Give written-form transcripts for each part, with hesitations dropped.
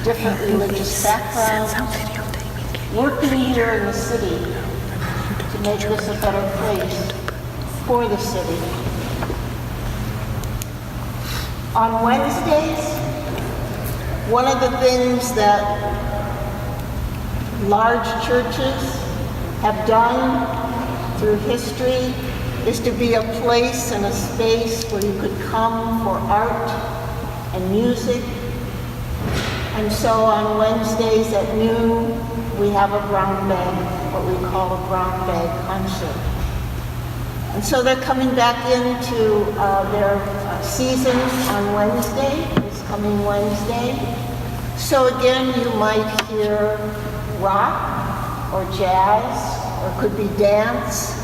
different religious backgrounds, working here in the city to make this a better place for the city. On Wednesdays, one of the things that large churches have done through history is to be a place and a space where you could come for art and music. And so on Wednesdays at noon, we have a brown bag, what we call a brown bag concert. And so they're coming back into their season on Wednesday, this coming Wednesday. So again, you might hear rock or jazz, or it could be dance,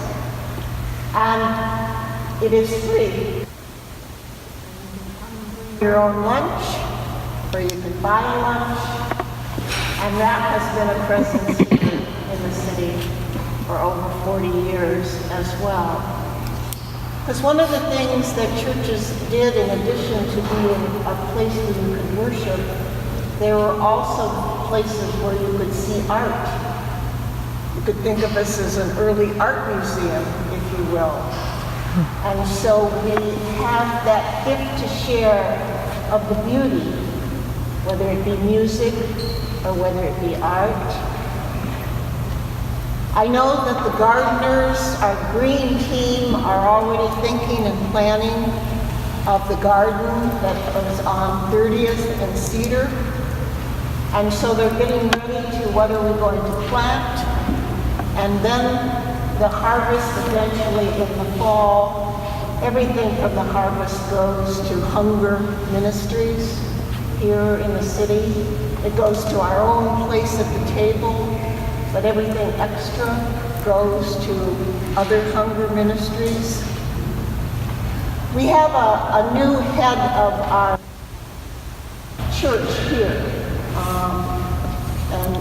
and it is free. Your own lunch, or you can buy a lunch, and that has been a presence here in the city for over 40 years as well. Because one of the things that churches did, in addition to being a place where you could worship, there were also places where you could see art. You could think of us as an early art museum, if you will. And so we have that gift to share of the beauty, whether it be music or whether it be art. I know that the gardeners, our green team, are already thinking and planning of the garden that was on 30th and Cedar. And so they're getting ready to what are we going to plant. And then the harvest eventually in the fall. Everything from the harvest goes to Hunger Ministries here in the city. It goes to our own place at the table. But everything extra goes to other hunger ministries. We have a new head of our church here. And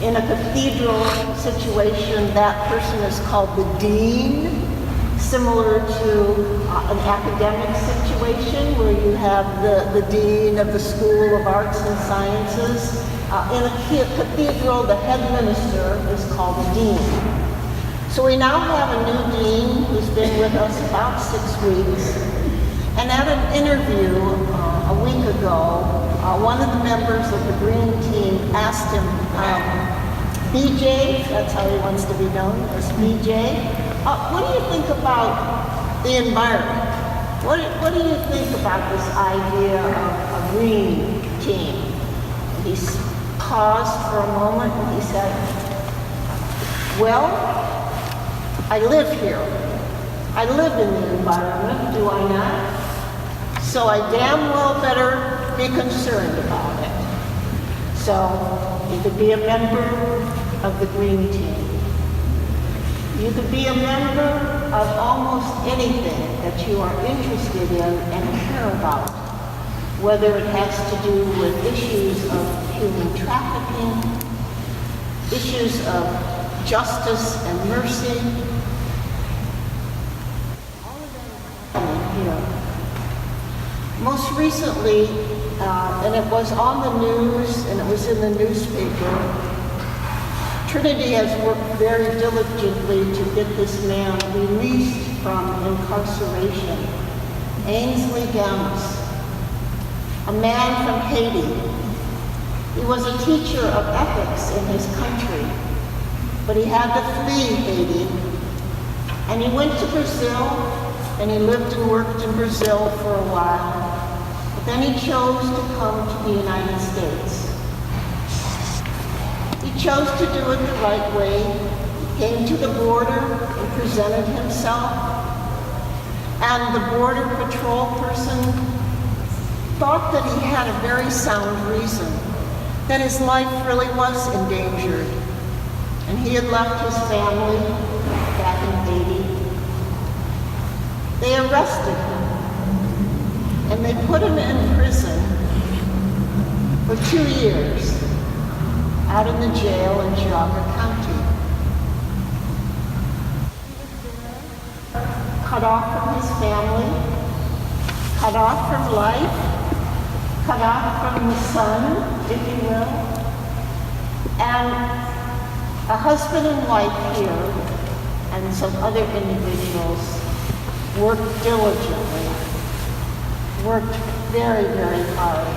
in a cathedral situation, that person is called the dean, similar to an academic situation where you have the dean of the School of Arts and Sciences. In a cathedral, the head minister is called the dean. So we now have a new dean who's been with us about 6 weeks. And at an interview a week ago, one of the members of the Green team asked him, BJ, that's how he wants to be known, as BJ, what do you think about the environment? What do you think about this idea of a green team? And he paused for a moment and he said, well, I live here. I live in the environment, do I not? So I damn well better be concerned about it. So you could be a member of the Green team. You could be a member of almost anything that you are interested in and care about, whether it has to do with issues of human trafficking, issues of justice and mercy. All of them here. Most recently, and it was on the news and it was in the newspaper, Trinity has worked very diligently to get this man released from incarceration. Ainsley Gamus, a man from Haiti. He was a teacher of ethics in his country, but he had to flee Haiti. And he went to Brazil, and he lived and worked in Brazil for a while. But then he chose to come to the United States. He chose to do it the right way. He came to the border and presented himself. And the border patrol person thought that he had a very sound reason, that his life really was endangered. And he had left his family back in Haiti. They arrested him, and they put him in prison for 2 years out in the jail in Geauga County. Cut off from his family, cut off from life, cut off from the sun, if you will. And a husband and wife here and some other individuals worked diligently, worked very, very hard.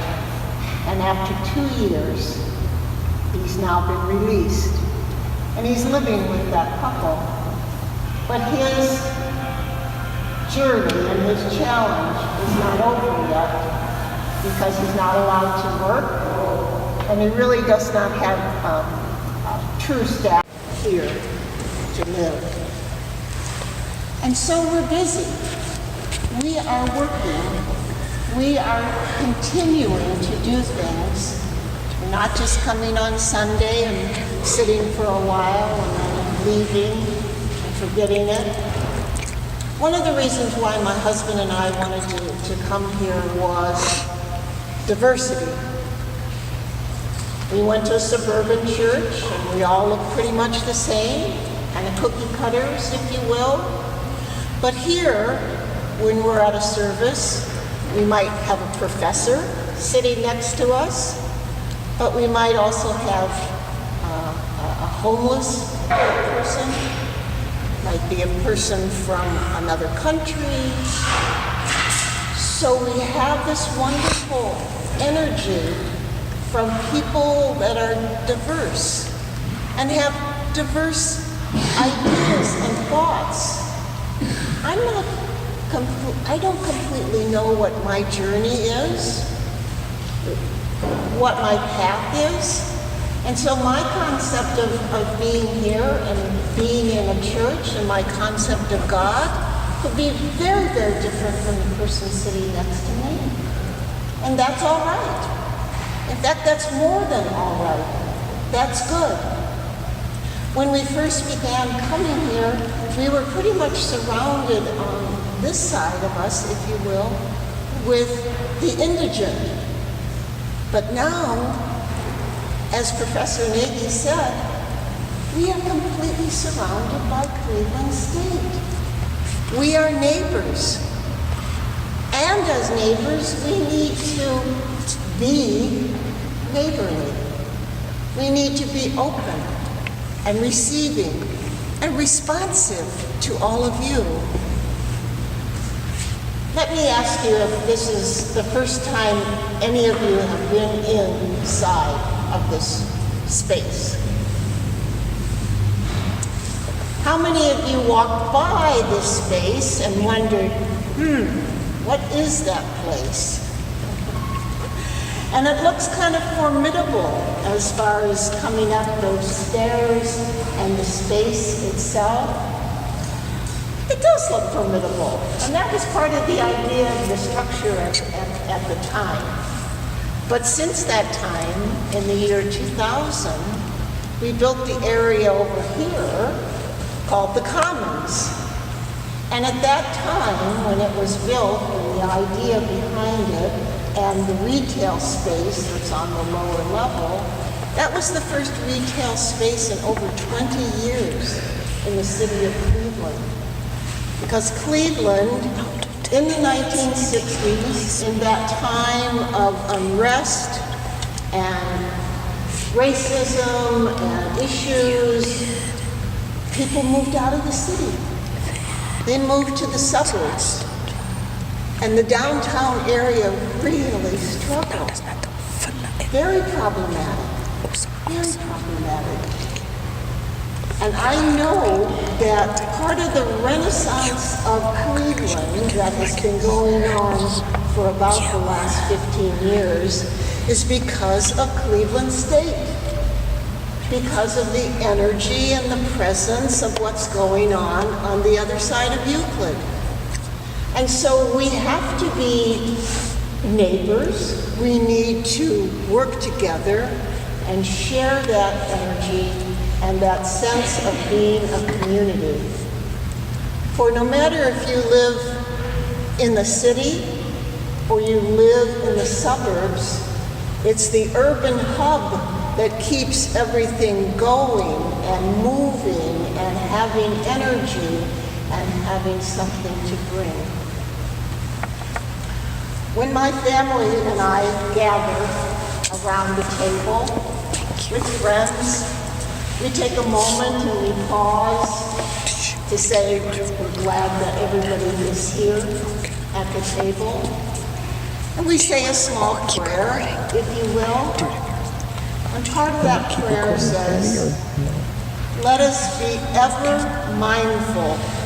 And after 2 years, he's now been released. And he's living with that couple. But his journey and his challenge is not over yet because he's not allowed to work, and he really does not have a true staff here to live. And so we're busy. We are working. We are continuing to do things. We're not just coming on Sunday and sitting for a while and then leaving and forgetting it. One of the reasons why my husband and I wanted to come here was diversity. We went to a suburban church and we all look pretty much the same, kind of cookie cutters, if you will. But here, when we're at a service, we might have a professor sitting next to us, but we might also have a homeless person, might be a person from another country. So we have this wonderful energy from people that are diverse and have diverse ideas and thoughts. I don't completely know what my journey is, what my path is. And so my concept of being here and being in a church and my concept of God could be very, very different from the person sitting next to me. And that's all right. In fact, that's more than all right. That's good. When we first began coming here, we were pretty much surrounded on this side of us, if you will, with the indigent. But now, as Professor Nagy said, we are completely surrounded by Cleveland State. We are neighbors. And as neighbors, we need to be neighborly. We need to be open and receiving and responsive to all of you. Let me ask you if this is the first time any of you have been inside of this space. How many of you walked by this space and wondered, what is that place? And it looks kind of formidable as far as coming up those stairs and the space itself. It does look formidable, and that was part of the idea of the structure at the time. But since that time, in the year 2000, we built the area over here called the Commons. And at that time, when it was built, and the idea behind it, and the retail space that's on the lower level, that was the first retail space in over 20 years in the city of Cleveland. Because Cleveland, in the 1960s, in that time of unrest and racism and issues, people moved out of the city. They moved to the suburbs. And the downtown area really struggled. Very problematic. Very problematic. And I know that part of the renaissance of Cleveland that has been going on for about the last 15 years is because of Cleveland State. Because of the energy and the presence of what's going on the other side of Euclid. And so we have to be neighbors. We need to work together and share that energy and that sense of being a community. For no matter if you live in the city or you live in the suburbs, it's the urban hub that keeps everything going and moving and having energy and having something to bring. When my family and I gather around the table with friends, we take a moment and we pause to say we're glad that everybody is here at the table. And we say a small prayer, if you will. And part of that prayer says, let us be ever mindful